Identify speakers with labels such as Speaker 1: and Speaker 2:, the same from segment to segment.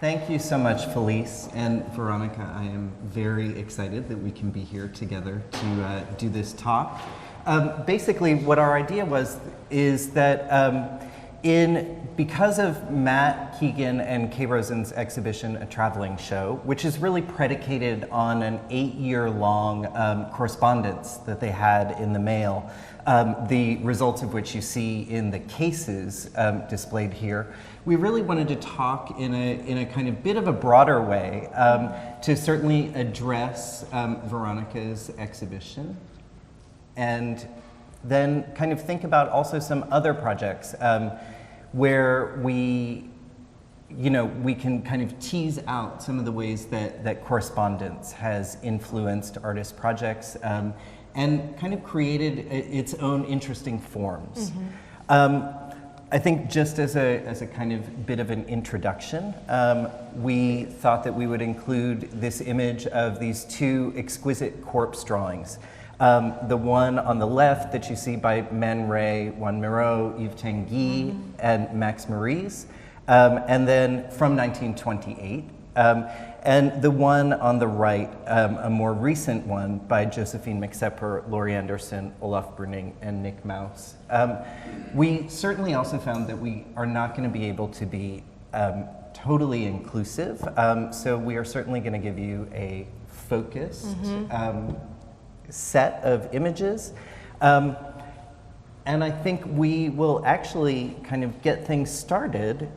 Speaker 1: Thank you so much, Felice and Veronica. I am very excited that we can be here together to do this talk. Basically, what our idea is that because of Matt Keegan and Kay Rosen's exhibition, A Traveling Show, which is really predicated on an 8-year-long correspondence that they had in the mail, the results of which you see in the cases displayed here. We really wanted to talk in a kind of bit of a broader way to certainly address Veronica's exhibition, and then kind of think about also some other projects where we can kind of tease out some of the ways that correspondence has influenced artist projects and kind of created its own interesting forms. I think just as a kind of bit of an introduction, we thought that we would include this image of these two exquisite corpse drawings. The one on the left that you see by Man Ray, Juan Miró, Yves Tanguy, and Max Maurice, and then from 1928. And the one on the right, a more recent one by Josephine McSepper, Laurie Anderson, Olaf Brunning, and Nick Maus. We certainly also found that we are not going to be able to be totally inclusive, so we are certainly going to give you a focused set of images. And I think we will actually kind of get things started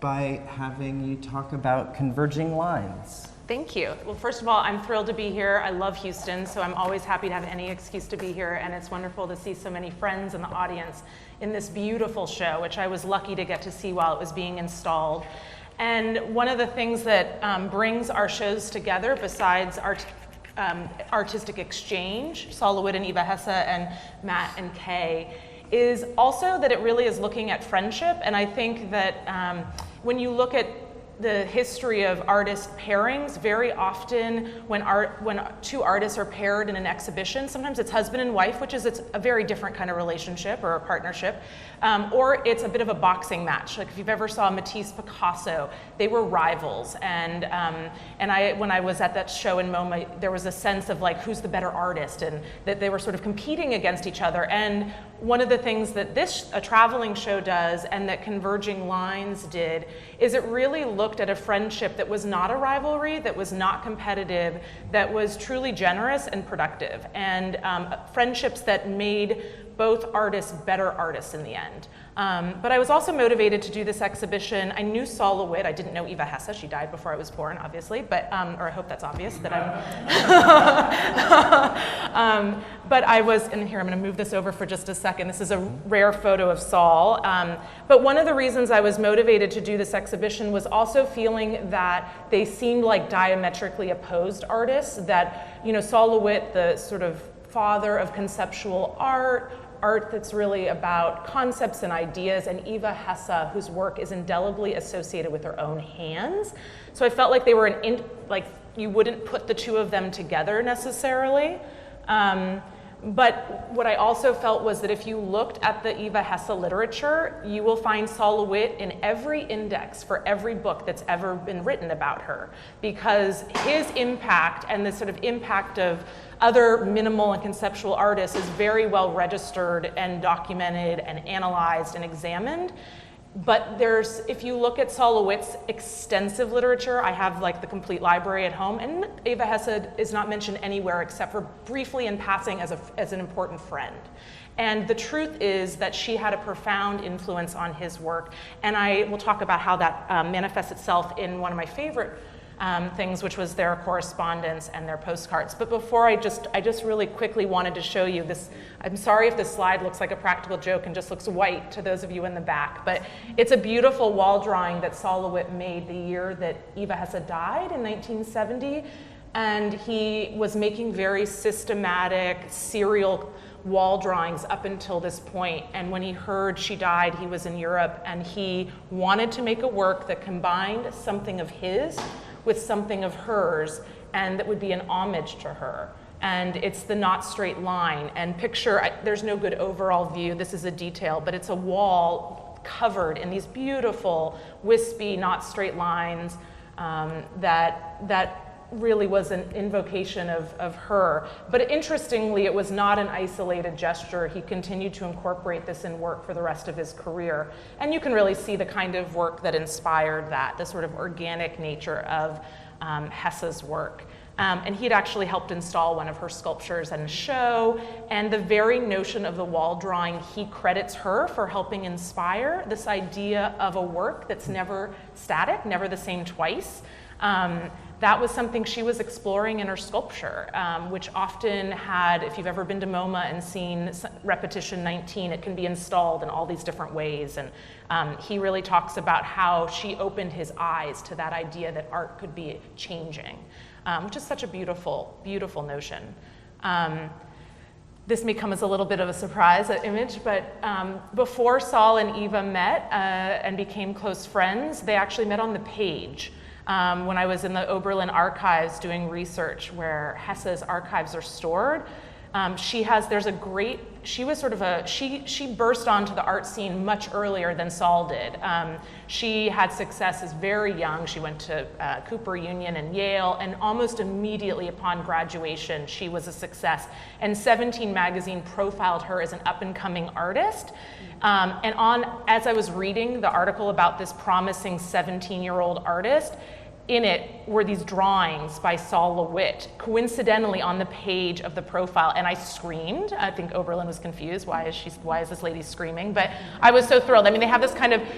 Speaker 1: by having you talk about converging lines.
Speaker 2: Thank you. Well, first of all, I'm thrilled to be here. I love Houston, so I'm always happy to have any excuse to be here, and it's wonderful to see so many friends in the audience in this beautiful show, which I was lucky to get to see while it was being installed. And one of the things that brings our shows together, besides artistic exchange, Sol LeWitt and Eva Hesse and Matt and Kay, is also that it really is looking at friendship. And I think that when you look at the history of artist pairings, very often when two artists are paired in an exhibition, sometimes it's husband and wife, which is a very different kind of relationship or a partnership, or it's a bit of a boxing match. Like if you've ever saw Matisse Picasso, they were rivals, and when I was at that show in MoMA, there was a sense of like who's the better artist, and that they were sort of competing against each other. And one of the things that A Traveling Show does, and that Converging Lines did, is it really looked at a friendship that was not a rivalry, that was not competitive, that was truly generous and productive, and friendships that made both artists better artists in the end. But I was also motivated to do this exhibition. I knew Sol LeWitt. I didn't know Eva Hesse. She died before I was born, obviously, but or I hope that's obvious that I'm. But I was, and here I'm going to move this over for just a second. This is a rare photo of Sol. But one of the reasons I was motivated to do this exhibition was also feeling that they seemed like diametrically opposed artists. That, Sol LeWitt, the sort of father of conceptual art that's really about concepts and ideas, and Eva Hesse, whose work is indelibly associated with her own hands. So I felt like they were like you wouldn't put the two of them together necessarily. But what I also felt was that if you looked at the Eva Hesse literature, you will find Sol LeWitt in every index for every book that's ever been written about her, because his impact and the sort of impact of other minimal and conceptual artists is very well registered and documented and analyzed and examined. But if you look at Sol LeWitt's extensive literature, I have like the complete library at home, and Eva Hesse is not mentioned anywhere except for briefly in passing as an important friend. And the truth is that she had a profound influence on his work, and I will talk about how that manifests itself in one of my favorite things, which was their correspondence and their postcards. But before I just really quickly wanted to show you this. I'm sorry if this slide looks like a practical joke and just looks white to those of you in the back, but it's a beautiful wall drawing that Sol LeWitt made the year that Eva Hesse died in 1970. And he was making very systematic, serial wall drawings up until this point. And when he heard she died, he was in Europe, and he wanted to make a work that combined something of his with something of hers, and that would be an homage to her. And it's the not straight line. And there's no good overall view, this is a detail, but it's a wall covered in these beautiful, wispy, not straight lines that really was an invocation of her. But interestingly, it was not an isolated gesture. He continued to incorporate this in work for the rest of his career. And you can really see the kind of work that inspired that, the sort of organic nature of Hesse's work. And he'd actually helped install one of her sculptures in a show, and the very notion of the wall drawing, he credits her for helping inspire this idea of a work that's never static, never the same twice. That was something she was exploring in her sculpture, which often had, if you've ever been to MoMA and seen repetition 19, it can be installed in all these different ways. And he really talks about how she opened his eyes to that idea that art could be changing, which is such a beautiful, beautiful notion. This may come as a little bit of a surprise, that image, but before Saul and Eva met and became close friends, they actually met on the page. When I was in the Oberlin archives doing research where Hesse's archives are stored, she burst onto the art scene much earlier than Saul did. She had success as very young. She went to Cooper Union and Yale, and almost immediately upon graduation, she was a success. And 17 magazine profiled her as an up-and-coming artist. As I was reading the article about this promising 17-year-old artist, in it were these drawings by Saul LeWitt, coincidentally on the page of the profile, and I screamed. I think Oberlin was confused. Why is this lady screaming? But I was so thrilled. I mean, they have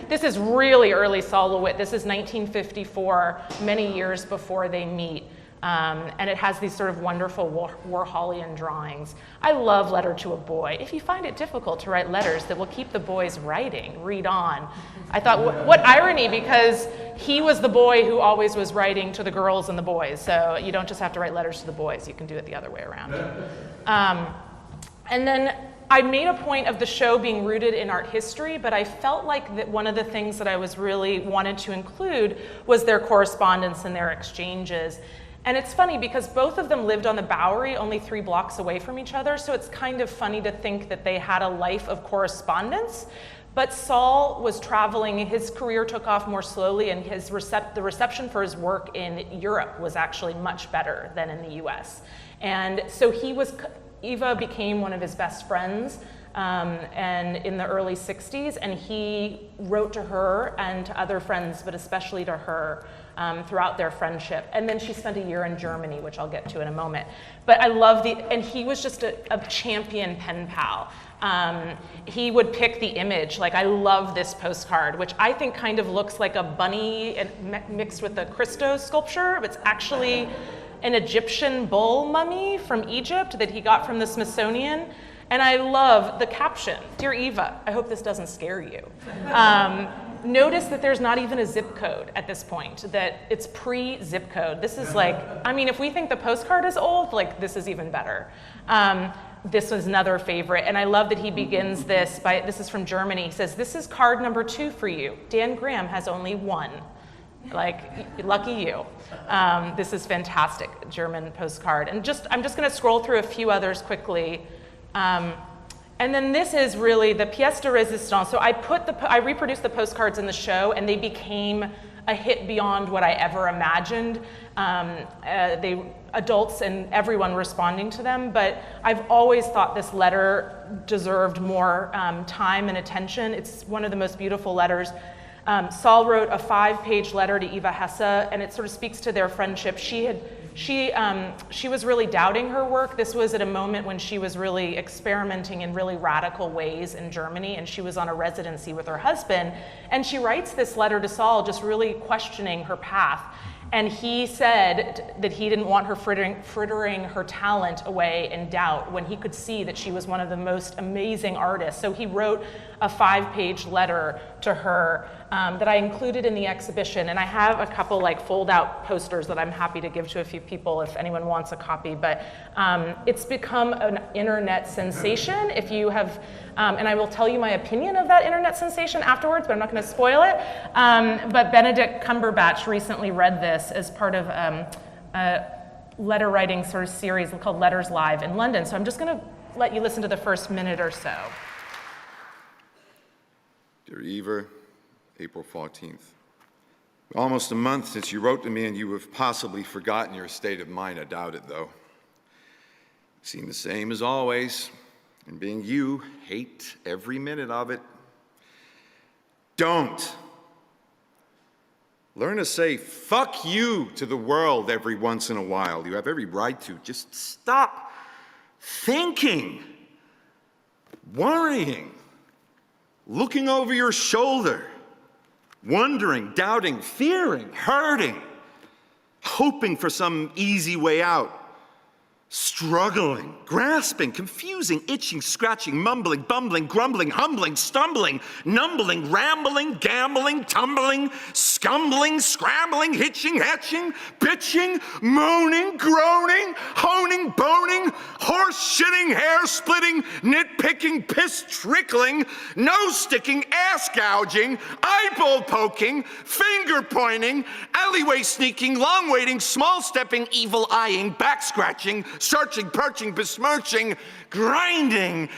Speaker 2: this is really early Saul LeWitt. This is 1954, many years before they meet. And it has these sort of wonderful Warholian drawings. I love Letter to a Boy. If you find it difficult to write letters that will keep the boys writing, read on. I thought, what irony, because he was the boy who always was writing to the girls and the boys. So you don't just have to write letters to the boys, you can do it the other way around. And then I made a point of the show being rooted in art history, but I felt like that one of the things that I was really wanted to include was their correspondence and their exchanges. And it's funny because both of them lived on the Bowery, only 3 blocks away from each other, so it's kind of funny to think that they had a life of correspondence. But Saul was traveling, his career took off more slowly, and the reception for his work in Europe was actually much better than in the US. And so Eva became one of his best friends, and in the early 60s, and he wrote to her and to other friends, but especially to her, throughout their friendship. And then she spent a year in Germany, which I'll get to in a moment. But I love and he was just a champion pen pal. He would pick the image, like I love this postcard, which I think kind of looks like a bunny mixed with a Christos sculpture. It's actually an Egyptian bull mummy from Egypt that he got from the Smithsonian. And I love the caption, "Dear Eva, I hope this doesn't scare you." Notice that there's not even a zip code at this point, that it's pre-zip code. This is like, I mean, if we think the postcard is old, like this is even better. This was another favorite, and I love that he begins this is from Germany. He says, "This is card number 2 for you. Dan Graham has only 1. Like, lucky you." This is fantastic, German postcard. And I'm just gonna scroll through a few others quickly. And then this is really the pièce de résistance. So I reproduced the postcards in the show, and they became a hit beyond what I ever imagined. Adults and everyone responding to them, but I've always thought this letter deserved more time and attention. It's one of the most beautiful letters. Saul wrote a 5-page letter to Eva Hesse, and it sort of speaks to their friendship. She was really doubting her work. This was at a moment when she was really experimenting in really radical ways in Germany, and she was on a residency with her husband. And she writes this letter to Saul, just really questioning her path. And he said that he didn't want her frittering her talent away in doubt when he could see that she was one of the most amazing artists. So he wrote a 5-page letter to her that I included in the exhibition. And I have a couple like fold-out posters that I'm happy to give to a few people if anyone wants a copy. But it's become an internet sensation. If you have, and I will tell you my opinion of that internet sensation afterwards, but I'm not going to spoil it. But Benedict Cumberbatch recently read this as part of a letter writing sort of series called Letters Live in London. So I'm just going to let you listen to the first minute or so.
Speaker 3: Dear Eva, April 14th. Almost a month since you wrote to me, and you have possibly forgotten your state of mind. I doubt it, though. You seem the same as always, and being you, hate every minute of it. Don't. Learn to say fuck you to the world every once in a while. You have every right to. Just stop thinking, worrying, looking over your shoulder, wondering, doubting, fearing, hurting, hoping for some easy way out, struggling, grasping, confusing, itching, scratching, mumbling, bumbling, grumbling, humbling, stumbling, numbling, rambling, gambling, tumbling, scumbling, scrambling, hitching, hatching, bitching, moaning, groaning, honing, boning, horse-shitting, hair-splitting, nitpicking, piss-trickling, nose-sticking, ass-gouging, eyeball poking, finger-pointing, alleyway sneaking, long-waiting, small-stepping, evil-eyeing, back-scratching, searching, perching, besmirching, grinding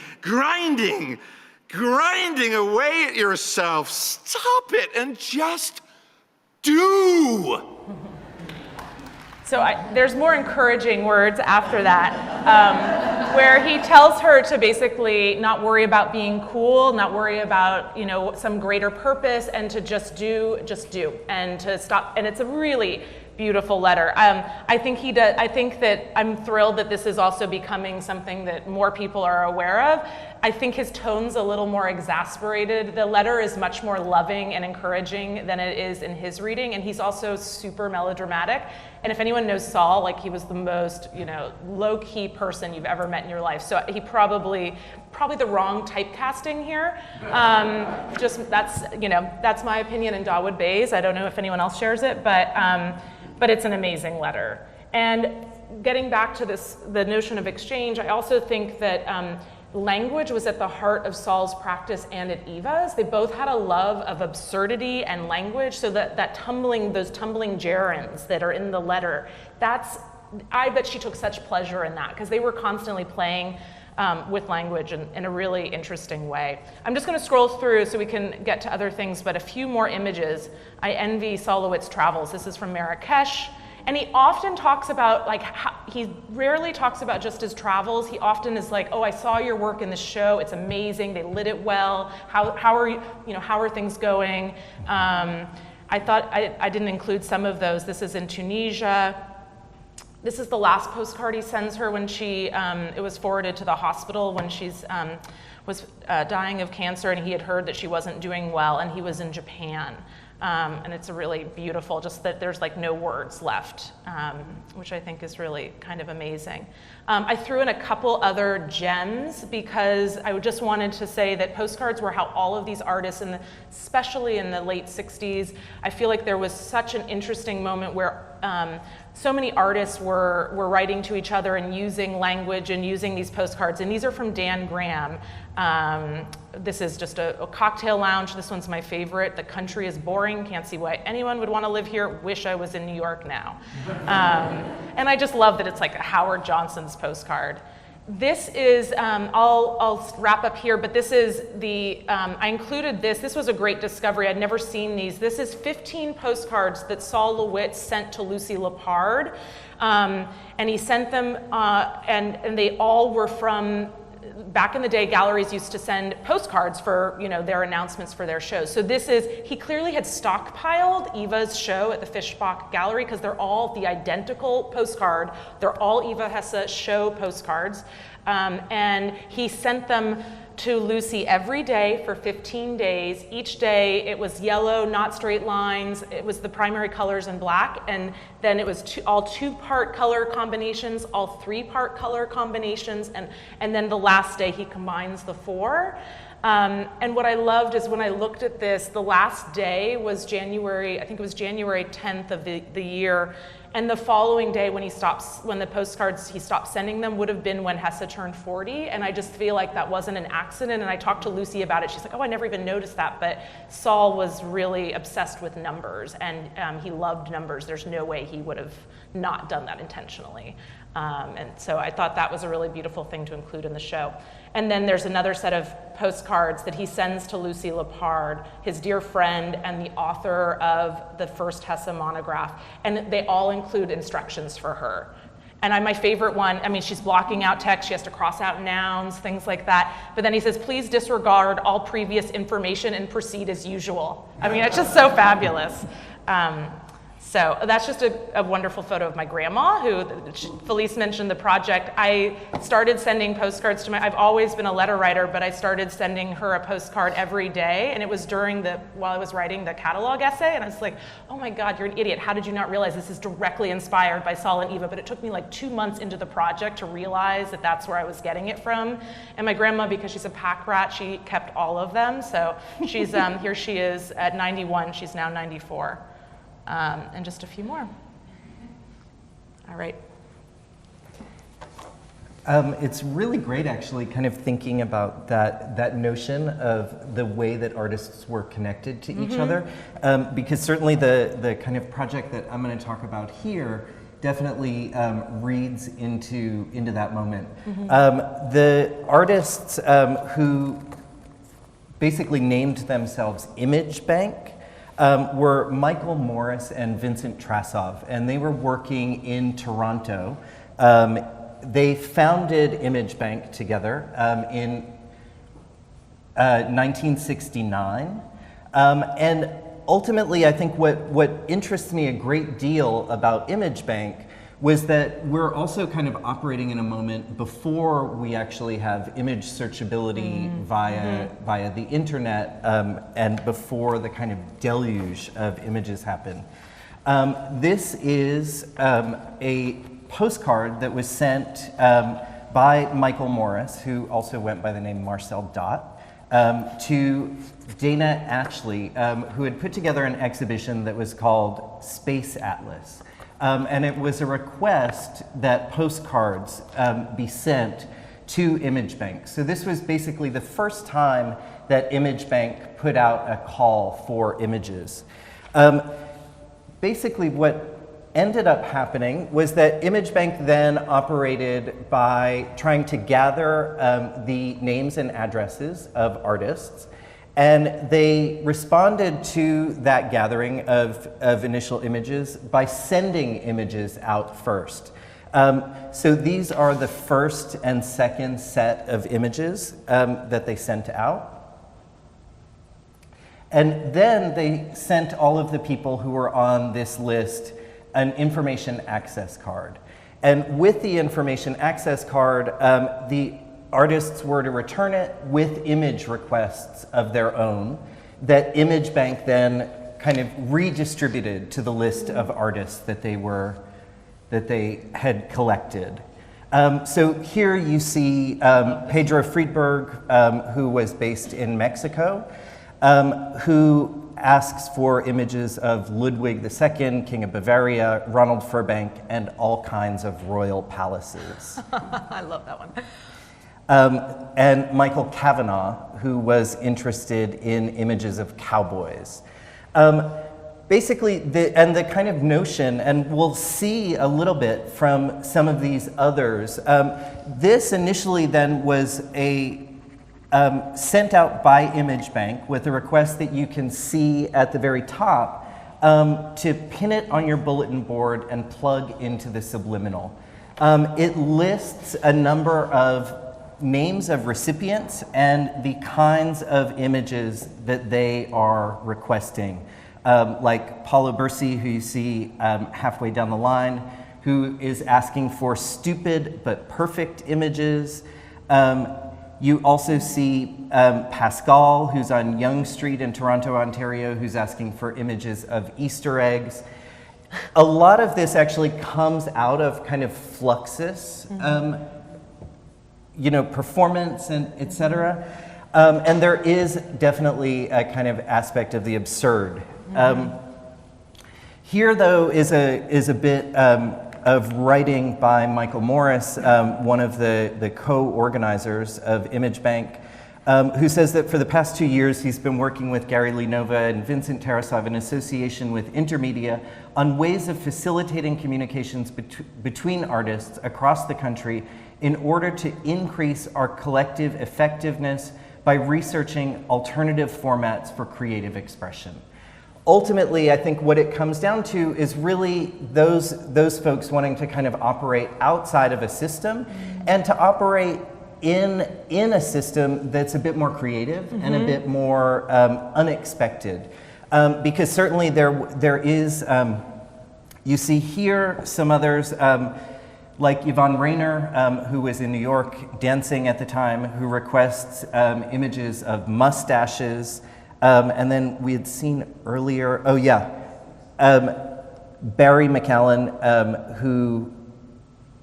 Speaker 3: away at yourself. Stop it and just do.
Speaker 2: So there's more encouraging words after that, where he tells her to basically not worry about being cool, not worry about, you know, some greater purpose, and to just do, and to stop. And it's a really beautiful letter. I think he does. I think that I'm thrilled that this is also becoming something that more people are aware of. I think his tone's a little more exasperated. The letter is much more loving and encouraging than it is in his reading, and he's also super melodramatic. And if anyone knows Saul, like, he was the most, you know, low-key person you've ever met in your life. So he probably the wrong typecasting here. Just that's, you know, that's my opinion in Dawood Bays. I don't know if anyone else shares it, but it's an amazing letter. And getting back to this, the notion of exchange, I also think that language was at the heart of Saul's practice and at Eva's. They both had a love of absurdity and language, so that those tumbling gerunds that are in the letter, I bet she took such pleasure in that, because they were constantly playing with language in a really interesting way. I'm just going to scroll through so we can get to other things, but a few more images. I envy Solowitz's travels. This is from Marrakesh. And he often talks about, like, he rarely talks about just his travels. He often is like, oh, I saw your work in the show. It's amazing. They lit it well. How are things going? I thought I didn't include some of those. This is in Tunisia. This is the last postcard he sends her when it was forwarded to the hospital when she's was dying of cancer, and he had heard that she wasn't doing well, and he was in Japan. And it's a really beautiful, just that there's like no words left, which I think is really kind of amazing. I threw in a couple other gems because I just wanted to say that postcards were how all of these artists, especially in the late 60s, I feel like there was such an interesting moment where so many artists were writing to each other and using language and using these postcards. And these are from Dan Graham. This is just a cocktail lounge. This one's my favorite. The country is boring. Can't see why anyone would want to live here. Wish I was in New York now. And I just love that it's like a Howard Johnson's postcard. This is, I'll wrap up here, but this is I included this. This was a great discovery. I'd never seen these. This is 15 postcards that Saul Lewitz sent to Lucy Lepard. And he sent them, and they all were from, back in the day, galleries used to send postcards for, you know, their announcements for their shows. So he clearly had stockpiled Eva's show at the Fischbach Gallery, because they're all the identical postcard. They're all Eva Hesse show postcards. And he sent them to Lucy every day for 15 days. Each day it was yellow, not straight lines. It was the primary colors in black. And then it was all two-part color combinations, all three-part color combinations. And then the last day he combines the four. And what I loved is when I looked at this, the last day was January, I think it was January 10th of the year. And the following day when he stopped sending them would have been when Hesse turned 40. And I just feel like that wasn't an accident. And I talked to Lucy about it. She's like, oh, I never even noticed that. But Saul was really obsessed with numbers, and he loved numbers. There's no way he would have not done that intentionally. And so I thought that was a really beautiful thing to include in the show. And then there's another set of postcards that he sends to Lucy Lepard, his dear friend and the author of the first Hesse monograph. And they all include instructions for her. And my favorite one, I mean, she's blocking out text, she has to cross out nouns, things like that. But then he says, please disregard all previous information and proceed as usual. I mean, it's just so fabulous. So that's just a wonderful photo of my grandma, who Felice mentioned the project. I started sending postcards to I've always been a letter writer, but I started sending her a postcard every day, and it was while I was writing the catalog essay, and I was like, oh my God, you're an idiot. How did you not realize this is directly inspired by Saul and Eva? But it took me like 2 months into the project to realize that that's where I was getting it from. And my grandma, because she's a pack rat, she kept all of them. So she's, here she is at 91, she's now 94. And just a few more. All right.
Speaker 1: It's really great, actually, kind of thinking about that notion of the way that artists were connected to each other, because certainly the kind of project that I'm going to talk about here definitely reads into that moment. The artists who basically named themselves Image Bank were Michael Morris and Vincent Trasov, and they were working in Toronto. They founded Image Bank together in 1969, and ultimately I think what interests me a great deal about Image Bank was that we're also kind of operating in a moment before we actually have image searchability via the internet, and before the kind of deluge of images happen. This is a postcard that was sent by Michael Morris, who also went by the name Marcel Dot, to Dana Ashley, who had put together an exhibition that was called Space Atlas. And it was a request that postcards be sent to Image Bank. So this was basically the first time that Image Bank put out a call for images. Basically what ended up happening was that Image Bank then operated by trying to gather the names and addresses of artists. And they responded to that gathering of initial images by sending images out first. So these are the first and second set of images that they sent out. And then they sent all of the people who were on this list an information access card. And with the information access card, the artists were to return it with image requests of their own that Image Bank then kind of redistributed to the list of artists that they had collected. So here you see Pedro Friedberg, who was based in Mexico, who asks for images of Ludwig II, King of Bavaria, Ronald Furbank, and all kinds of royal palaces.
Speaker 2: I love that one.
Speaker 1: And Michael Kavanagh, who was interested in images of cowboys. Basically, the kind of notion, and we'll see a little bit from some of these others, this initially then was sent out by Image Bank with a request that you can see at the very top to pin it on your bulletin board and plug into the subliminal. It lists a number of names of recipients and the kinds of images that they are requesting. Like Paulo Bersi, who you see halfway down the line, who is asking for stupid but perfect images. You also see Pascal, who's on Yonge Street in Toronto, Ontario, who's asking for images of Easter eggs. A lot of this actually comes out of kind of Fluxus, performance and et cetera. And there is definitely a kind of aspect of the absurd. Here, though, is a bit of writing by Michael Morris, one of the co-organizers of Image Bank, who says that for the past 2 years he's been working with Gary Linova and Vincent Tarasov in association with Intermedia on ways of facilitating communications between artists across the country in order to increase our collective effectiveness by researching alternative formats for creative expression. Ultimately, I think what it comes down to is really those folks wanting to kind of operate outside of a system and to operate in a system that's a bit more creative and a bit more unexpected. Because certainly there is, you see here some others, like Yvonne Rainer, who was in New York dancing at the time, who requests images of mustaches. And then we had seen earlier, Barry McAllen, who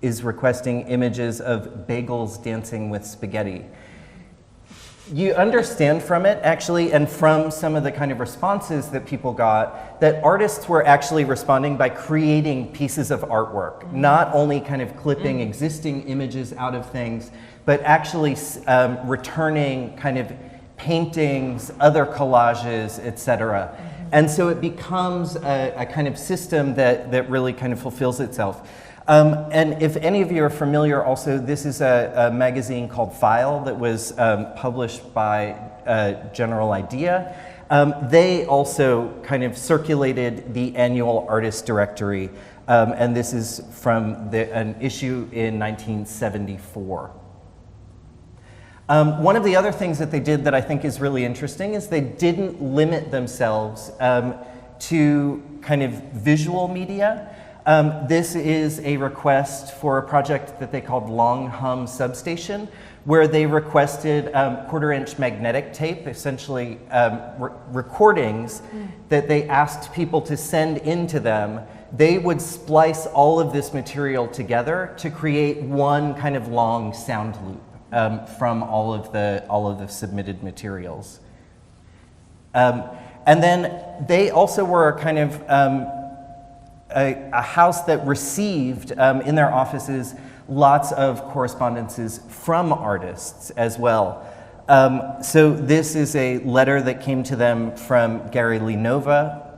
Speaker 1: is requesting images of bagels dancing with spaghetti. You understand from it, actually, and from some of the kind of responses that people got, that artists were actually responding by creating pieces of artwork, not only kind of clipping existing images out of things, but actually returning kind of paintings, other collages, etc. And so it becomes a kind of system that really kind of fulfills itself. And if any of you are familiar also, this is a magazine called File that was published by General Idea. They also kind of circulated the annual artist directory, and this is from an issue in 1974. One of the other things that they did that I think is really interesting is they didn't limit themselves to kind of visual media. This is a request for a project that they called Long Hum Substation, where they requested quarter-inch magnetic tape, essentially recordings that they asked people to send into them. They would splice all of this material together to create one kind of long sound loop from all of the submitted materials. And then they also were kind of a house that received in their offices lots of correspondences from artists as well. So this is a letter that came to them from Gary Linova.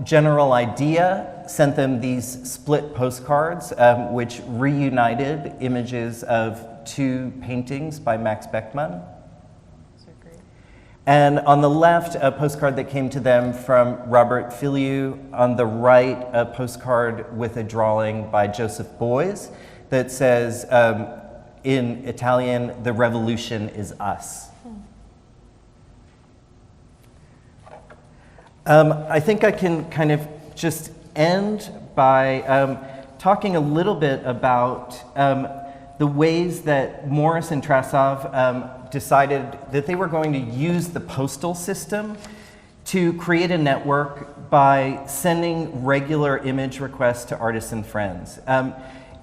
Speaker 1: General Idea sent them these split postcards, which reunited images of two paintings by Max Beckmann. And on the left, a postcard that came to them from Robert Filiu. On the right, a postcard with a drawing by Joseph Beuys that says, in Italian, "The revolution is us." I think I can kind of just end by talking a little bit about the ways that Morris and Trasov decided that they were going to use the postal system to create a network by sending regular image requests to artists and friends.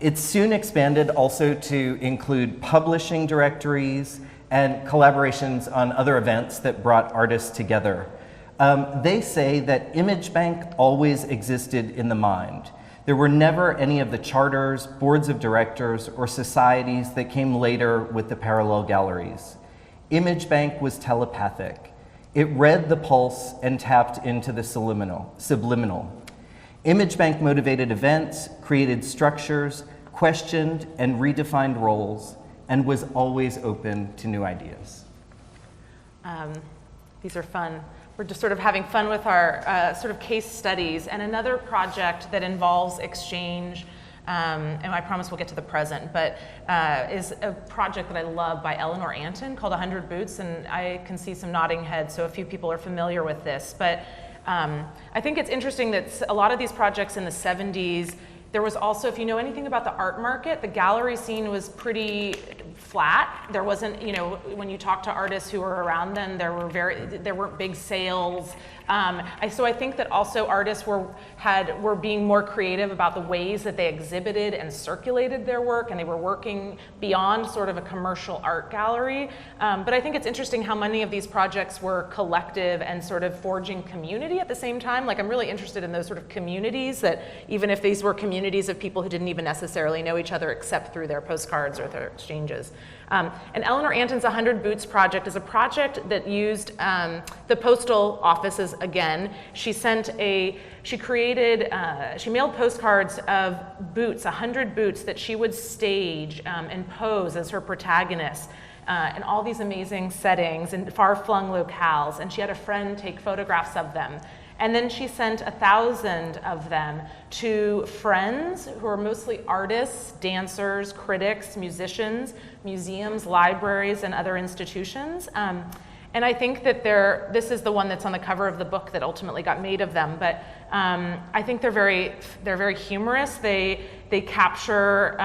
Speaker 1: It soon expanded also to include publishing directories and collaborations on other events that brought artists together. They say that Image Bank always existed in the mind. There were never any of the charters, boards of directors, or societies that came later with the parallel galleries. Image Bank was telepathic. It read the pulse and tapped into the subliminal. Image Bank motivated events, created structures, questioned and redefined roles, and was always open to new ideas.
Speaker 2: These are fun. We're just sort of having fun with our sort of case studies. And another project that involves exchange, and I promise we'll get to the present, but is a project that I love by Eleanor Anton called 100 Boots, and I can see some nodding heads, so a few people are familiar with this. But I think it's interesting that a lot of these projects in the 70s, there was also, if you know anything about the art market, the gallery scene was pretty flat. There wasn't, you know, when you talk to artists who were around then, there weren't big sales. So I think that also artists were being more creative about the ways that they exhibited and circulated their work, and they were working beyond sort of a commercial art gallery. But I think it's interesting how many of these projects were collective and sort of forging community at the same time. Like, I'm really interested in those sort of communities, that even if these were communities of people who didn't even necessarily know each other except through their postcards or their exchanges. pieces. And Eleanor Anton's 100 Boots project is a project that used the postal offices again. She mailed postcards of boots, 100 boots that she would stage and pose as her protagonists in all these amazing settings and far-flung locales, and she had a friend take photographs of them. And then she sent 1,000 of them to friends who are mostly artists, dancers, critics, musicians, museums, libraries, and other institutions. And I think that this is the one that's on the cover of the book that ultimately got made of them. But I think they're very humorous. They capture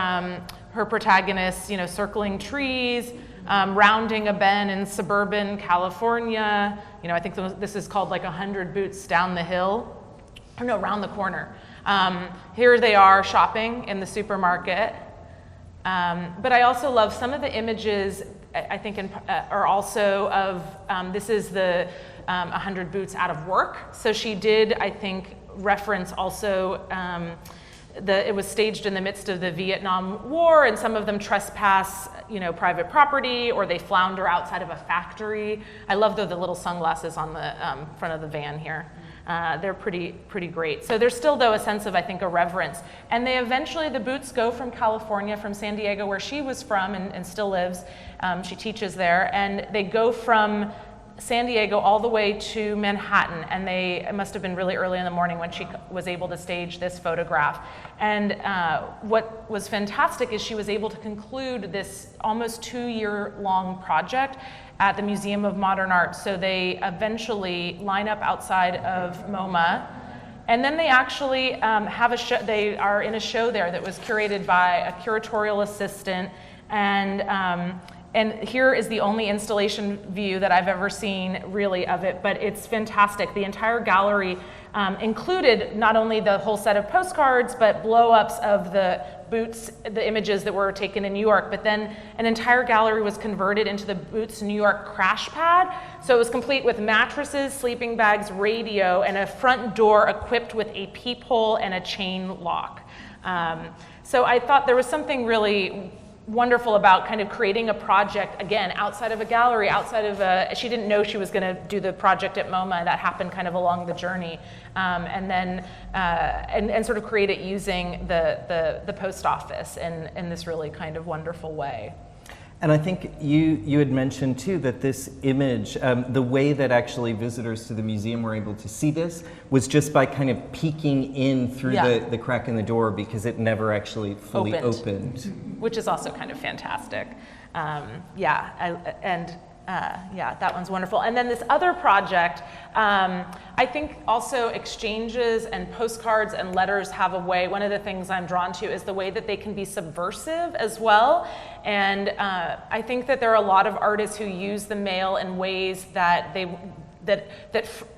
Speaker 2: her protagonists, circling trees, rounding a bend in suburban California. I think this is called like 100 Boots Down the Hill, or no, around the corner. Here they are shopping in the supermarket. But I also love some of the images, I think, are also of, this is the 100 Boots out of work. So she did, I think, reference also it was staged in the midst of the Vietnam War, and some of them trespass, private property, or they flounder outside of a factory. I love the little sunglasses on the front of the van here. They're pretty great. So there's still, though, a sense of, I think, irreverence. And the Boots go from California, from San Diego, where she was from and still lives. She teaches there, and they go from San Diego all the way to Manhattan, and it must have been really early in the morning when she was able to stage this photograph. And what was fantastic is she was able to conclude this almost 2-year-long project at the Museum of Modern Art. So they eventually line up outside of MoMA, and then they actually have a show. They are in a show there that was curated by a curatorial assistant, and here is the only installation view that I've ever seen, really, of it, but it's fantastic. The entire gallery included not only the whole set of postcards, but blow-ups of the Boots, the images that were taken in New York, but then an entire gallery was converted into the Boots New York crash pad. So it was complete with mattresses, sleeping bags, radio, and a front door equipped with a peephole and a chain lock. So I thought there was something really wonderful about kind of creating a project, again, outside of a gallery, she didn't know she was going to do the project at MoMA. That happened kind of along the journey. And then sort of create it using the post office in this really kind of wonderful way.
Speaker 1: And I think you had mentioned too that this image, the way that actually visitors to the museum were able to see this was just by kind of peeking in through the crack in the door, because it never actually fully opened.
Speaker 2: Which is also kind of fantastic. That one's wonderful. And then this other project, I think also exchanges and postcards and letters have a way, one of the things I'm drawn to is the way that they can be subversive as well. And I think that there are a lot of artists who use the mail in ways that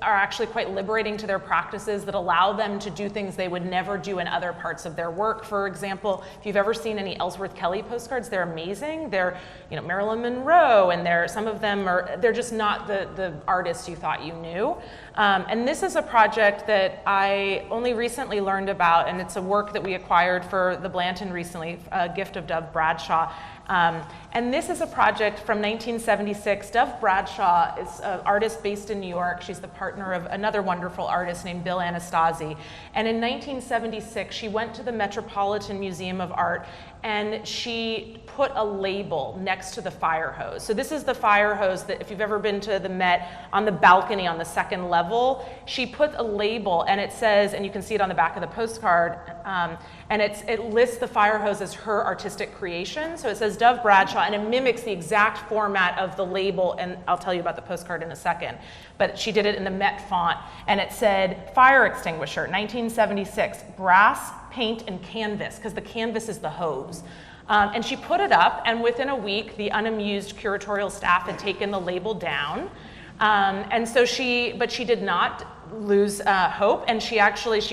Speaker 2: are actually quite liberating to their practices, that allow them to do things they would never do in other parts of their work. For example, if you've ever seen any Ellsworth Kelly postcards, they're amazing. They're, Marilyn Monroe, and some of them they're just not the artists you thought you knew. And this is a project that I only recently learned about, and it's a work that we acquired for the Blanton recently, a gift of Dove Bradshaw. And this is a project from 1976. Dove Bradshaw is an artist based in New York. She's the partner of another wonderful artist named Bill Anastasi. And in 1976, she went to the Metropolitan Museum of Art, and she put a label next to the fire hose. So this is the fire hose that, if you've ever been to the Met, on the balcony on the second level, she put a label, and it says, and you can see it on the back of the postcard, and it lists the fire hose as her artistic creation. So it says Dove Bradshaw, and it mimics the exact format of the label, and I'll tell you about the postcard in a second. But she did it in the Met font, and it said fire extinguisher, 1976, brass, paint, and canvas, because the canvas is the hose. And she put it up, and within a week, the unamused curatorial staff had taken the label down. But she did not lose hope, and she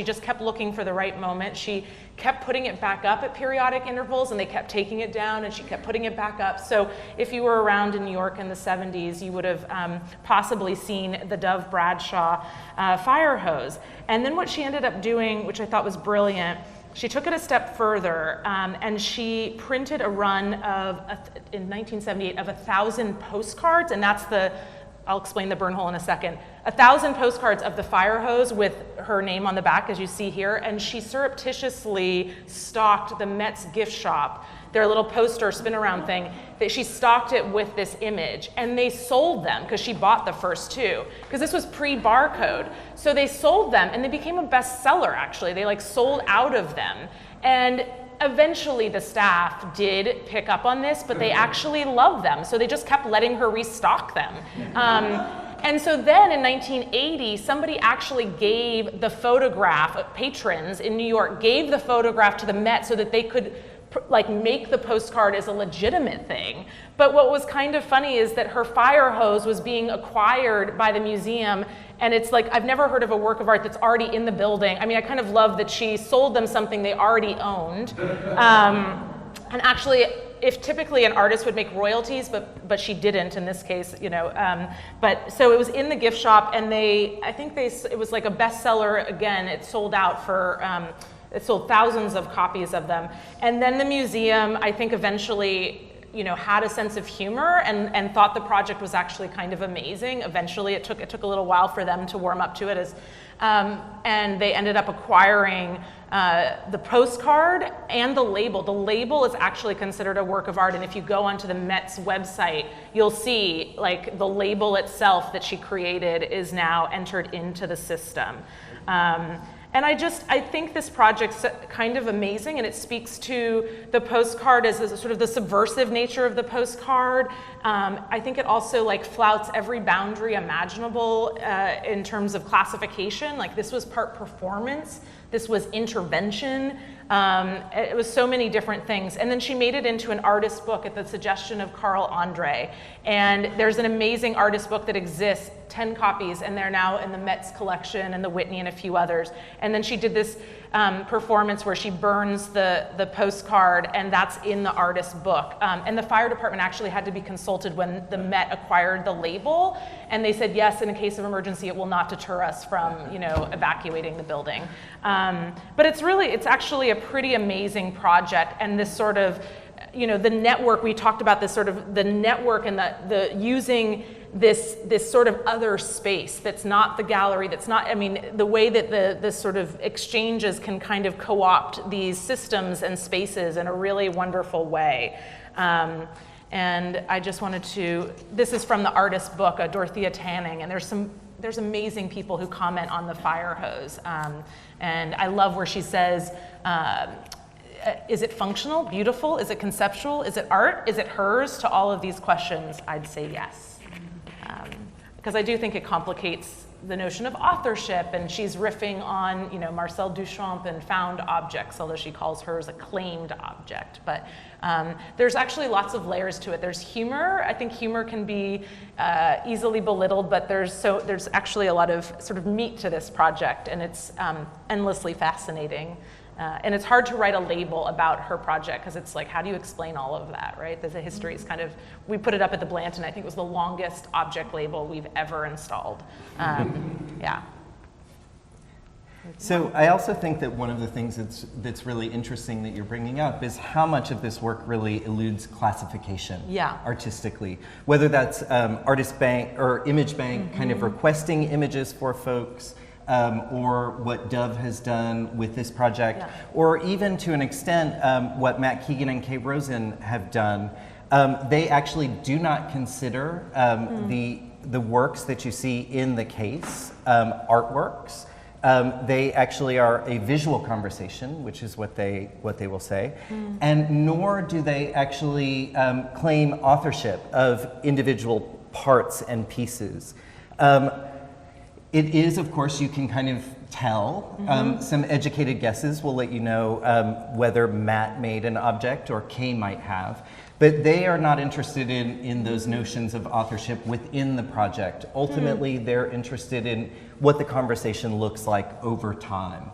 Speaker 2: just kept looking for the right moment. She kept putting it back up at periodic intervals, and they kept taking it down, and she kept putting it back up. So if you were around in New York in the 70s, you would have possibly seen the Dove Bradshaw fire hose. And then what she ended up doing, which I thought was brilliant, she took it a step further, and she printed a run of, in 1978, of 1,000 postcards, and that's I'll explain the burn hole in a second. 1,000 postcards of the fire hose with her name on the back, as you see here, and she surreptitiously stalked the Met's gift shop, their little poster spin-around thing, that she stalked it with this image, and they sold them, because she bought the first two, because this was pre-barcode. So they sold them, and they became a bestseller, actually. They like sold out of them. And eventually the staff did pick up on this, but they actually loved them, so they just kept letting her restock them. And so then in 1980, somebody actually gave the photograph, patrons in New York gave the photograph to the Met so that they could like make the postcard as a legitimate thing. But what was kind of funny is that her fire hose was being acquired by the museum, and it's like, I've never heard of a work of art that's already in the building. I mean, I kind of love that she sold them something they already owned. And actually, if typically an artist would make royalties, but she didn't in this case, you know. But so it was in the gift shop, and it was like a bestseller again. It sold out for, it sold thousands of copies of them. And then the museum, I think eventually, you know, had a sense of humor and thought the project was actually kind of amazing. Eventually, it took a little while for them to warm up to it, and they ended up acquiring the postcard and the label. The label is actually considered a work of art, and if you go onto the Met's website, you'll see like the label itself that she created is now entered into the system. And I think this project's kind of amazing, and it speaks to the postcard as a sort of the subversive nature of the postcard. I think it also like flouts every boundary imaginable in terms of classification. Like this was part performance, this was intervention. It was so many different things. And then she made it into an artist book at the suggestion of Carl Andre. And there's an amazing artist book that exists, 10 copies, and they're now in the Met's collection and the Whitney and a few others. And then she did this performance where she burns the postcard, and that's in the artist book. And the fire department actually had to be consulted when the Met acquired the label, and they said, yes, in a case of emergency, it will not deter us from, you know, evacuating the building. But it's actually a pretty amazing project, and this sort of, you know, the network, we talked about this sort of, the network and the using this sort of other space that's not the gallery, that's not, I mean, the way that the sort of exchanges can kind of co-opt these systems and spaces in a really wonderful way. And I just wanted to, this is from the artist book, Dorothea Tanning, and there's amazing people who comment on the fire hose. And I love where she says, is it functional, beautiful? Is it conceptual? Is it art? Is it hers? To all of these questions, I'd say yes. Because I do think it complicates the notion of authorship, and she's riffing on, you know, Marcel Duchamp and found objects, although she calls hers a claimed object. But there's actually lots of layers to it. There's humor. I think humor can be easily belittled, but there's actually a lot of sort of meat to this project, and it's endlessly fascinating. And it's hard to write a label about her project because it's like, how do you explain all of that, right? There's a history. It's kind of, we put it up at the Blanton. I think it was the longest object label we've ever installed. Yeah.
Speaker 1: So I also think that one of the things that's really interesting that you're bringing up is how much of this work really eludes classification artistically. Whether that's Artist Bank or Image Bank kind of requesting images for folks, or what Dove has done with this project, or even to an extent what Matt Keegan and Kay Rosen have done. They actually do not consider the works that you see in the case artworks. They actually are a visual conversation, which is what they will say, and nor do they actually claim authorship of individual parts and pieces. It is, of course, you can kind of tell. Some educated guesses will let you know whether Matt made an object or Kay might have. But they are not interested in those notions of authorship within the project. Ultimately, they're interested in what the conversation looks like over time.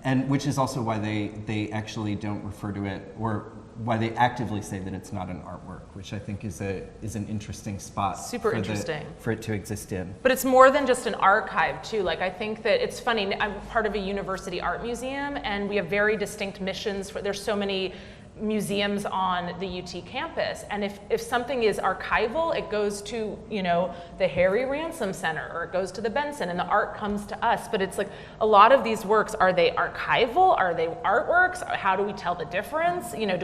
Speaker 1: And which is also why they actually don't refer to it, or why they actively say that it's not an artwork, which I think is an interesting spot.
Speaker 2: Super interesting.
Speaker 1: For it to exist in.
Speaker 2: But it's more than just an archive too. Like, I think that it's funny, I'm part of a university art museum, and we have very distinct missions. There's so many museums on the UT campus, and if something is archival, it goes to, you know, the Harry Ransom Center, or it goes to the Benson, and the art comes to us. But it's like, a lot of these works, are they archival? Are they artworks? How do we tell the difference? You know,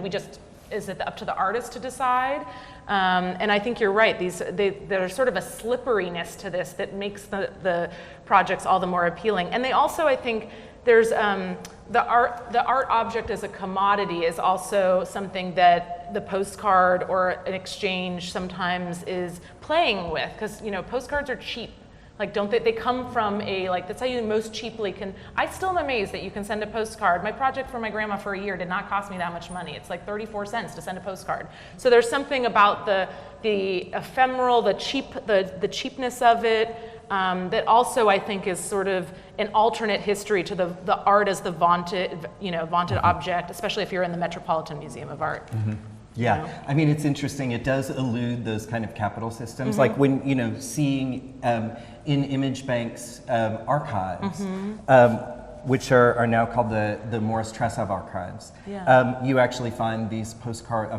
Speaker 2: is it up to the artist to decide? And I think you're right. There's sort of a slipperiness to this that makes the projects all the more appealing. And they also, I think, there's the art object as a commodity is also something that the postcard or an exchange sometimes is playing with, because, you know, postcards are cheap. Like, don't they come from that's how you most cheaply can. I still am amazed that you can send a postcard. My project for my grandma for a year did not cost me that much money. It's like 34 cents to send a postcard. So there's something about the ephemeral, the cheapness of it, that also, I think, is sort of an alternate history to the art as the vaunted object, especially if you're in the Metropolitan Museum of Art.
Speaker 1: Mm-hmm. Yeah,
Speaker 2: You know?
Speaker 1: I mean, it's interesting. It does elude those kind of capital systems, like when, you know, seeing in Image Bank's archives, which are now called the Morris Trasov archives.
Speaker 2: Yeah.
Speaker 1: You actually find a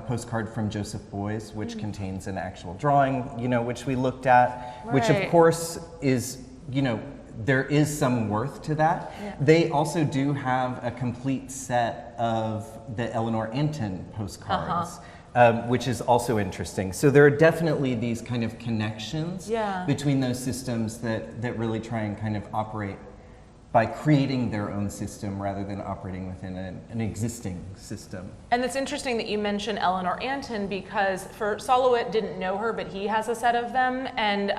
Speaker 1: postcard from Joseph Beuys, which contains an actual drawing, you know, which we looked at, which of
Speaker 2: Right.
Speaker 1: course is, you know, there is some worth to that.
Speaker 2: Yeah.
Speaker 1: They also do have a complete set of the Eleanor Anton postcards. Which is also interesting. So there are definitely these kind of connections between those systems that really try and kind of operate by creating their own system rather than operating within an existing system.
Speaker 2: And it's interesting that you mention Eleanor Anton, because Solowit didn't know her, but he has a set of them, and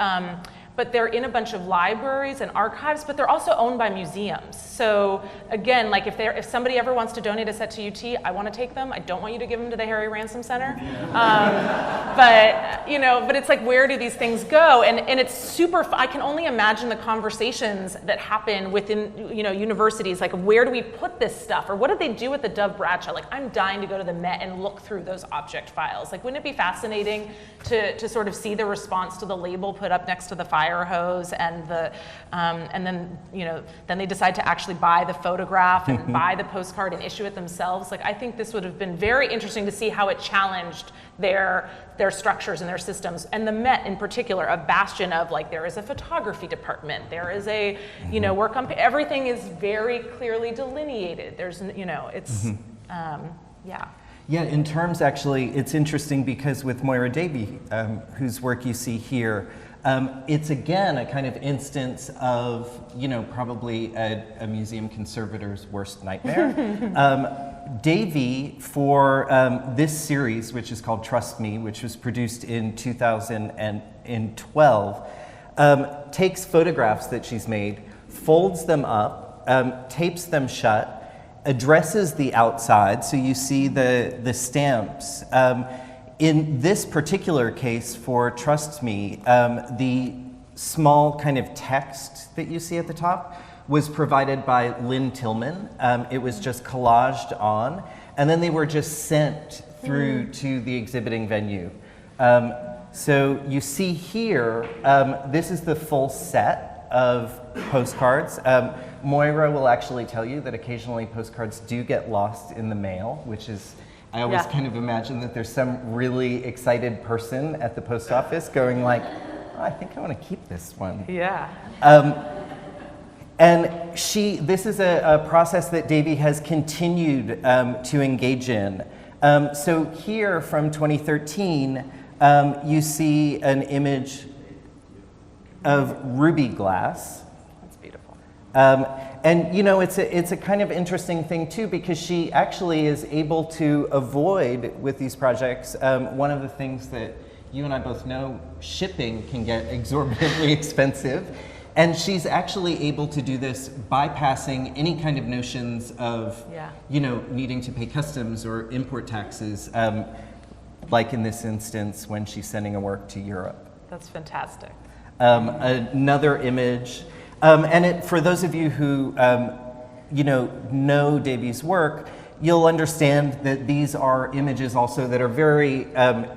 Speaker 2: but they're in a bunch of libraries and archives, but they're also owned by museums. So again, like if somebody ever wants to donate a set to UT, I want to take them. I don't want you to give them to the Harry Ransom Center. But, you know, but it's like, where do these things go? And it's super, I can only imagine the conversations that happen within, you know, universities, like, where do we put this stuff? Or what did they do with the Dove Bradshaw? Like, I'm dying to go to the Met and look through those object files. Like, wouldn't it be fascinating to sort of see the response to the label put up next to the fire hose, and then, you know, then they decide to actually buy the photograph and buy the postcard and issue it themselves. Like, I think this would have been very interesting to see how it challenged their structures and their systems. And the Met in particular, a bastion of, like, there is a photography department, there is a, you know, work on, everything is very clearly delineated. There's, you know, it's, yeah.
Speaker 1: Yeah, in terms, actually, it's interesting because with Moira Davey, whose work you see here, it's again a kind of instance of, you know, probably a museum conservator's worst nightmare. Davey, for this series, which is called Trust Me, which was produced in 2012, takes photographs that she's made, folds them up, tapes them shut, addresses the outside, so you see the stamps. In this particular case for Trust Me, the small kind of text that you see at the top was provided by Lynn Tillman. It was just collaged on, and then they were just sent through to the exhibiting venue. So you see here, this is the full set of postcards. Moira will actually tell you that occasionally postcards do get lost in the mail, which is, I always kind of imagine that there's some really excited person at the post office going like, oh, I think I want to keep this one.
Speaker 2: Yeah.
Speaker 1: And this is a process that Davey has continued to engage in. So here from 2013, you see an image of ruby glass.
Speaker 2: That's beautiful.
Speaker 1: And you know, it's a kind of interesting thing too, because she actually is able to avoid, with these projects, one of the things that you and I both know, shipping can get exorbitantly expensive. And she's actually able to do this bypassing any kind of notions of, you know, needing to pay customs or import taxes, like in this instance when she's sending a work to Europe.
Speaker 2: That's fantastic.
Speaker 1: Another image, for those of you who, you know Davey's work, you'll understand that these are images also that are very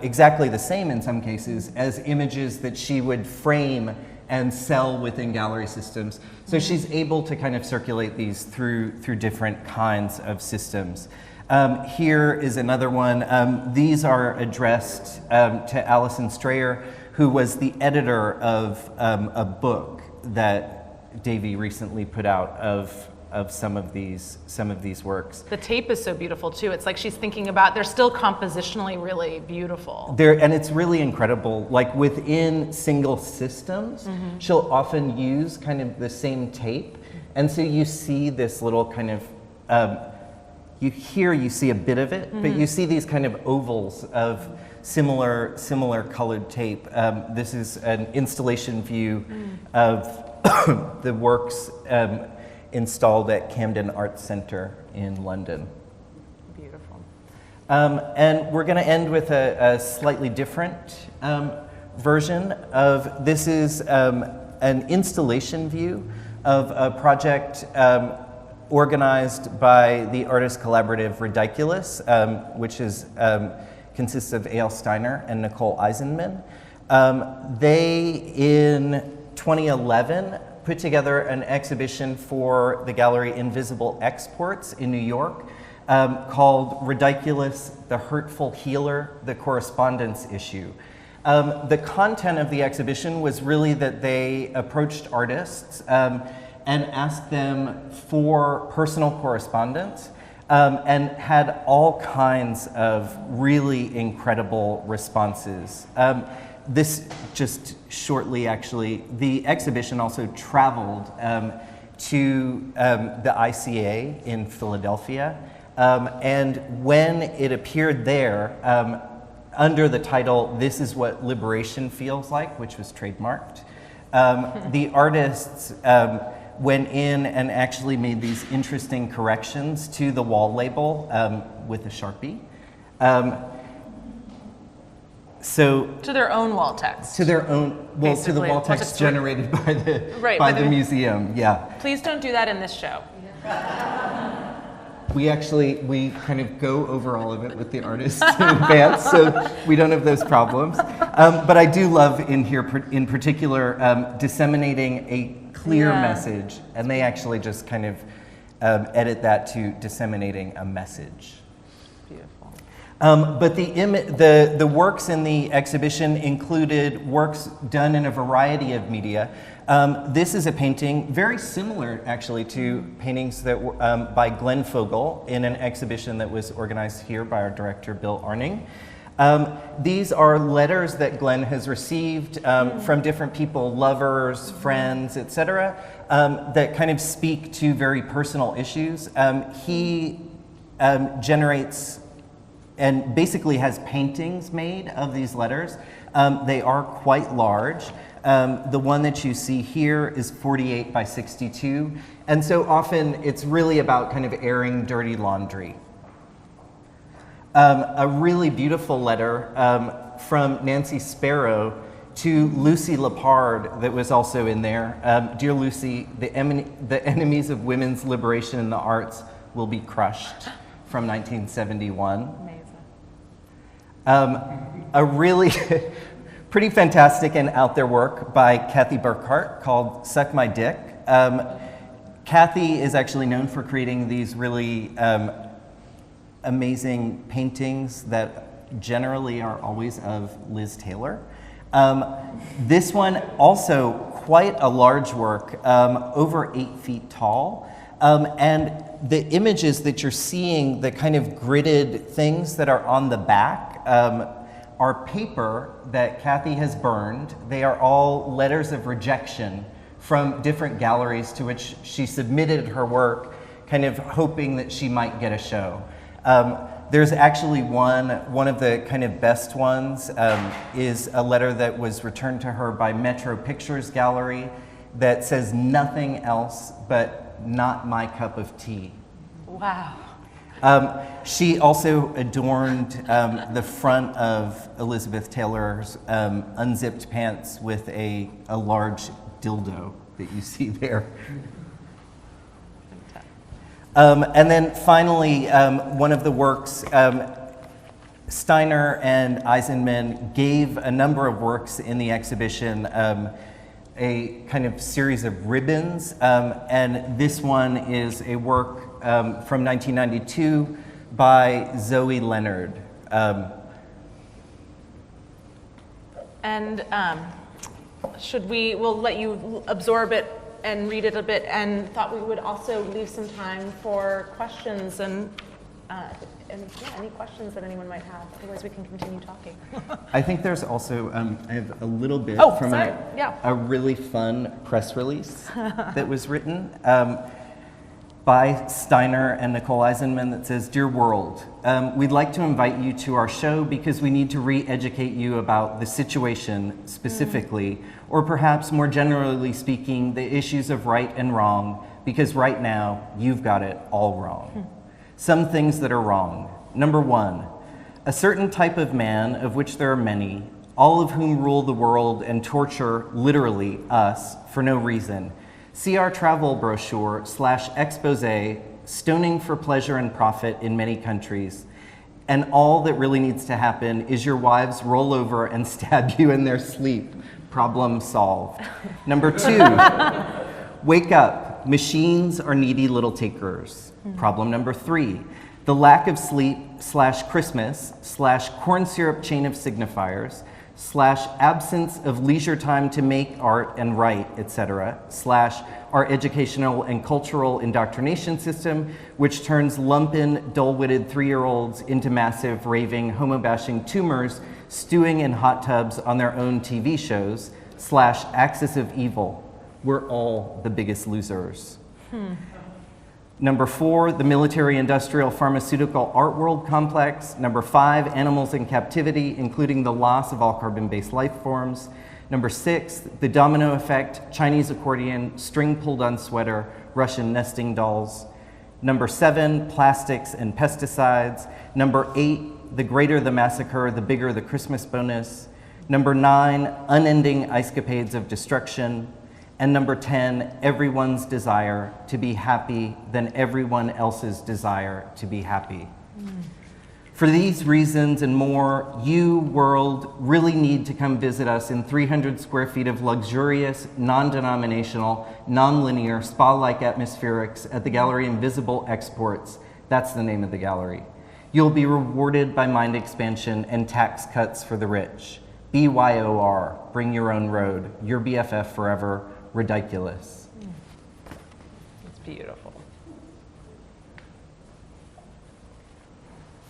Speaker 1: exactly the same in some cases as images that she would frame and sell within gallery systems. So she's able to kind of circulate these through different kinds of systems. Here is another one. These are addressed to Alison Strayer, who was the editor of a book that Davy recently put out of some of these works.
Speaker 2: The tape is so beautiful too. It's like she's thinking about, they're still compositionally really beautiful.
Speaker 1: And it's really incredible. Like within single systems, she'll often use kind of the same tape. And so you see this little kind of, you see a bit of it, but you see these kind of ovals of similar colored tape. This is an installation view of the works installed at Camden Arts Centre in London.
Speaker 2: Beautiful.
Speaker 1: And we're going to end with a slightly different version of, this is an installation view of a project organized by the artist collaborative Ridiculous, which is, consists of A.L. Steiner and Nicole Eisenman. They, in 2011, put together an exhibition for the gallery Invisible Exports in New York called Ridiculous, the Hurtful Healer, the Correspondence Issue. The content of the exhibition was really that they approached artists and asked them for personal correspondence and had all kinds of really incredible responses. This just shortly, actually, the exhibition also traveled to the ICA in Philadelphia. And when it appeared there, under the title, "This is what Liberation Feels Like," which was trademarked, the artists went in and actually made these interesting corrections to the wall label with a Sharpie. So
Speaker 2: to their own wall text.
Speaker 1: To their own, well, to the wall text generated by the museum, yeah.
Speaker 2: Please don't do that in this show.
Speaker 1: We kind of go over all of it with the artists in advance, so we don't have those problems. But I do love in here, in particular, disseminating a clear message, and they actually just kind of edit that to disseminating a message.
Speaker 2: Beautiful.
Speaker 1: But the works in the exhibition included works done in a variety of media. This is a painting very similar, actually, to paintings that were by Glenn Fogel in an exhibition that was organized here by our director, Bill Arning. These are letters that Glenn has received from different people, lovers, friends, etc., that kind of speak to very personal issues. He generates and basically has paintings made of these letters. They are quite large. The one that you see here is 48 by 62. And so often it's really about kind of airing dirty laundry. A really beautiful letter from Nancy Sparrow to Lucy Lepard that was also in there. Dear Lucy, the enemies of women's liberation in the arts will be crushed, from 1971. A really pretty fantastic and out there work by Kathy Burkhart called Suck My Dick. Kathy is actually known for creating these really amazing paintings that generally are always of Liz Taylor. This one also quite a large work, over 8 feet tall. And the images that you're seeing, the kind of gridded things that are on the back, are paper that Kathy has burned. They are all letters of rejection from different galleries to which she submitted her work, kind of hoping that she might get a show. There's actually one of the kind of best ones is a letter that was returned to her by Metro Pictures Gallery that says nothing else but "not my cup of tea."
Speaker 2: Wow.
Speaker 1: She also adorned the front of Elizabeth Taylor's unzipped pants with a large dildo that you see there. And then finally, one of the works, Steiner and Eisenman gave a number of works in the exhibition a kind of series of ribbons, and this one is a work from 1992 by Zoe Leonard.
Speaker 2: We'll let you absorb it and read it a bit, and thought we would also leave some time for questions and any questions that anyone might have. Otherwise, we can continue talking.
Speaker 1: I think there's also, I have a little bit from a really fun press release that was written by Steiner and Nicole Eisenman that says, "Dear World, we'd like to invite you to our show because we need to re-educate you about the situation specifically, or perhaps more generally speaking, the issues of right and wrong, because right now, you've got it all wrong. Some things that are wrong. Number one, a certain type of man, of which there are many, all of whom rule the world and torture, literally, us, for no reason. See our travel brochure / expose, stoning for pleasure and profit in many countries. And all that really needs to happen is your wives roll over and stab you in their sleep. Problem solved. Number two, wake up. Machines are needy little takers. Problem number three, the lack of sleep / Christmas / corn syrup chain of signifiers / absence of leisure time to make art and write, etc. / our educational and cultural indoctrination system, which turns lumpen, dull-witted 3-year-olds into massive, raving, homo-bashing tumors stewing in hot tubs on their own TV shows / axis of evil. We're all the biggest losers. Number four, the military-industrial pharmaceutical art world complex. Number five, animals in captivity, including the loss of all carbon-based life forms. Number six, the domino effect, Chinese accordion, string pulled-on sweater, Russian nesting dolls. Number seven, plastics and pesticides. Number eight, the greater the massacre, the bigger the Christmas bonus. Number nine, unending escapades of destruction. And number 10, everyone's desire to be happy than everyone else's desire to be happy. For these reasons and more, you, world, really need to come visit us in 300 square feet of luxurious, non-denominational, non-linear, spa-like atmospherics at the Gallery Invisible Exports. That's the name of the gallery. You'll be rewarded by mind expansion and tax cuts for the rich. BYOR, bring your own road. Your BFF forever. Ridiculous."
Speaker 2: It's beautiful.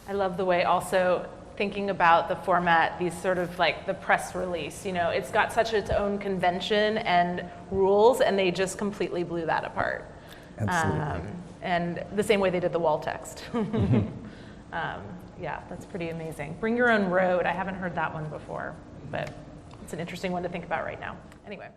Speaker 2: I love the way also thinking about the format, these sort of like the press release, it's got such its own convention and rules, and they just completely blew that apart.
Speaker 1: Absolutely.
Speaker 2: And the same way they did the wall text. Yeah, that's pretty amazing. Bring your own road. I haven't heard that one before, but it's an interesting one to think about right now. Anyway.